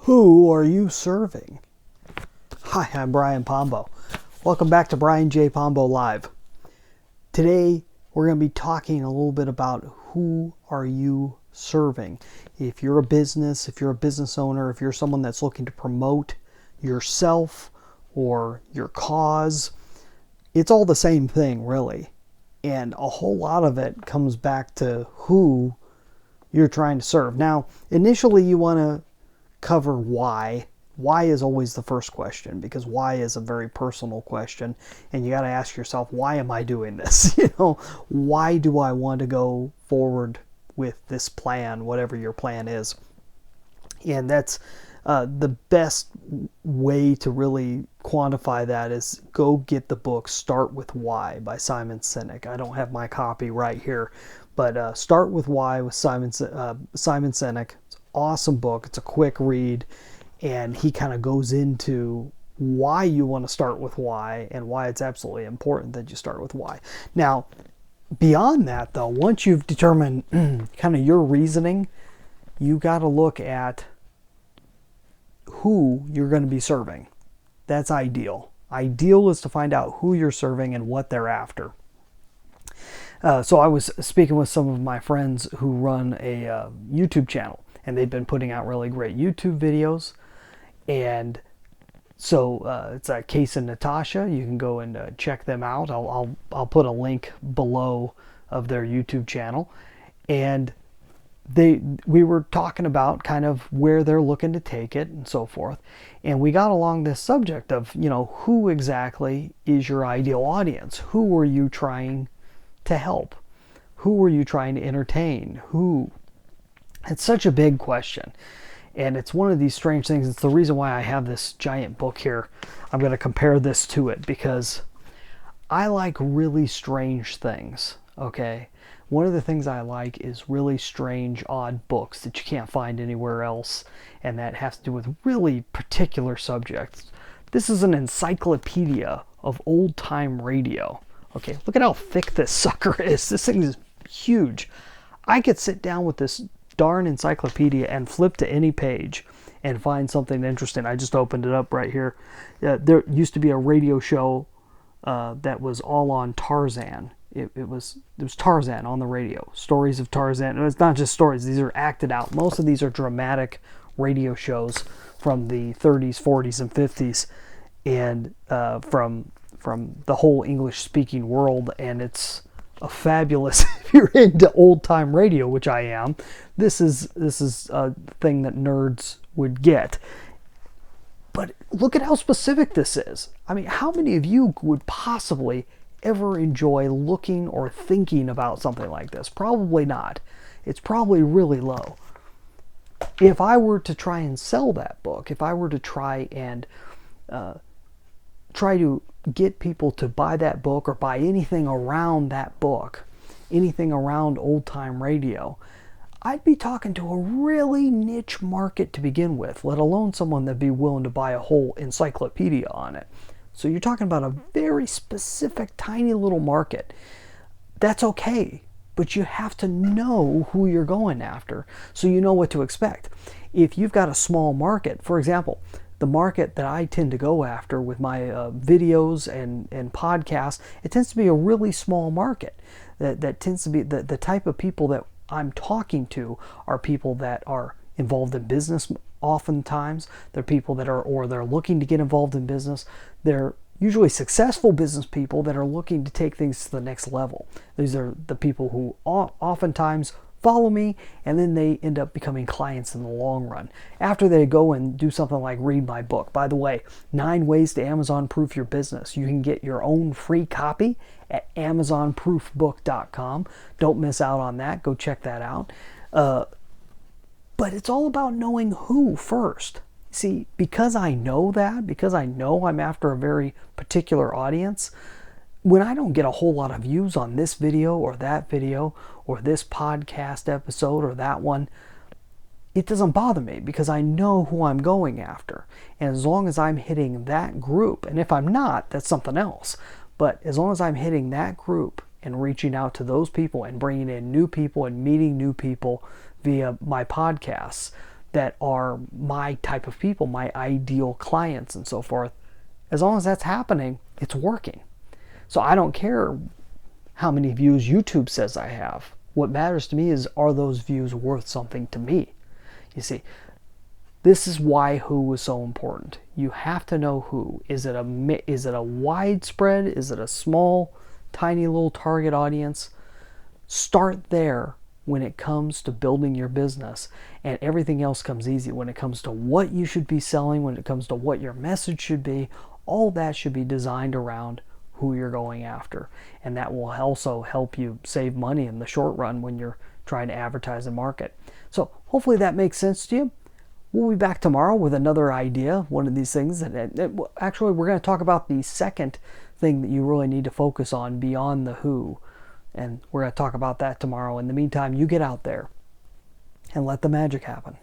Who are you serving? Hi, I'm Brian Pombo. Welcome back to Brian J. Pombo Live. Today, we're going to be talking a little bit about who are you serving. If you're a business, if you're a business owner, if you're someone that's looking to promote yourself or your cause, it's all the same thing, really. And a whole lot of it comes back to who you're trying to serve. Now, initially you want to cover why. Why is always the first question, because why is a very personal question, and you got to ask yourself, why am I doing this? Why do I want to go forward with this plan, whatever your plan is? And that's the best way to really quantify that is go get the book Start With Why by Simon Sinek. I don't have my copy right here, but Start With Why with Simon Sinek. It's an awesome book. It's a quick read, and he kind of goes into why you want to start with why and why it's absolutely important that you start with why. Now, beyond that, though, once you've determined kind of your reasoning, you got to look at who you're going to be serving. That's ideal. Ideal is to find out who you're serving and what they're after. So I was speaking with some of my friends who run a YouTube channel, and they've been putting out really great YouTube videos. And so it's Case and Natasha. You can go and check them out. I'll put a link below of their YouTube channel. And we were talking about kind of where they're looking to take it and so forth. And we got along this subject of, who exactly is your ideal audience? Who are you trying to help? Who are you trying to entertain? It's such a big question. And it's one of these strange things. It's the reason why I have this giant book here. I'm going to compare this to it because I like really strange things, okay? One of the things I like is really strange, odd books that you can't find anywhere else, and that has to do with really particular subjects. This is an encyclopedia of old-time radio. Okay, look at how thick this sucker is. This thing is huge. I could sit down with this darn encyclopedia and flip to any page and find something interesting. I just opened it up right here. There used to be a radio show that was all on Tarzan. It was Tarzan on the radio. Stories of Tarzan. And it's not just stories. These are acted out. Most of these are dramatic radio shows from the 30s, 40s, and 50s, and from the whole English-speaking world. And it's a fabulous, if you're into old-time radio, which I am, this is a thing that nerds would get. But look at how specific this is. I mean, how many of you would possibly ever enjoy looking or thinking about something like this? Probably not. It's probably really low. If I were to try and sell that book, if I were to try to get people to buy that book or buy anything around that book, anything around old-time radio, I'd be talking to a really niche market to begin with, let alone someone that'd be willing to buy a whole encyclopedia on it. So you're talking about a very specific, tiny little market. That's okay, but you have to know who you're going after so you know what to expect. If you've got a small market, for example, the market that I tend to go after with my videos and podcasts, it tends to be a really small market. That tends to be the type of people that I'm talking to are people that are involved in business oftentimes. They're people that they're looking to get involved in business. They're usually successful business people that are looking to take things to the next level. These are the people who oftentimes follow me, and then they end up becoming clients in the long run after they go and do something like read my book. By the way, 9 ways to Amazon proof your business. You can get your own free copy at amazonproofbook.com. Don't miss out on that. Go check that out. But it's all about knowing who first. See, because I know that, because I know I'm after a very particular audience, when I don't get a whole lot of views on this video or this podcast episode or that one, it doesn't bother me because I know who I'm going after. And as long as I'm hitting that group, and if I'm not, that's something else. But as long as I'm hitting that group and reaching out to those people and bringing in new people and meeting new people via my podcasts, that are my type of people, my ideal clients and so forth. As long as that's happening, it's working. So I don't care how many views YouTube says I have. What matters to me is, are those views worth something to me? You see, this is why who is so important. You have to know who. Is it a widespread? Is it a small, tiny little target audience? Start there when it comes to building your business, and everything else comes easy. When it comes to what you should be selling, when it comes to what your message should be, all that should be designed around who you're going after. And that will also help you save money in the short run when you're trying to advertise and market. So hopefully that makes sense to you. We'll be back tomorrow with another idea, one of these things. Actually, we're going to talk about the second thing that you really need to focus on beyond the who. And we're going to talk about that tomorrow. In the meantime, you get out there and let the magic happen.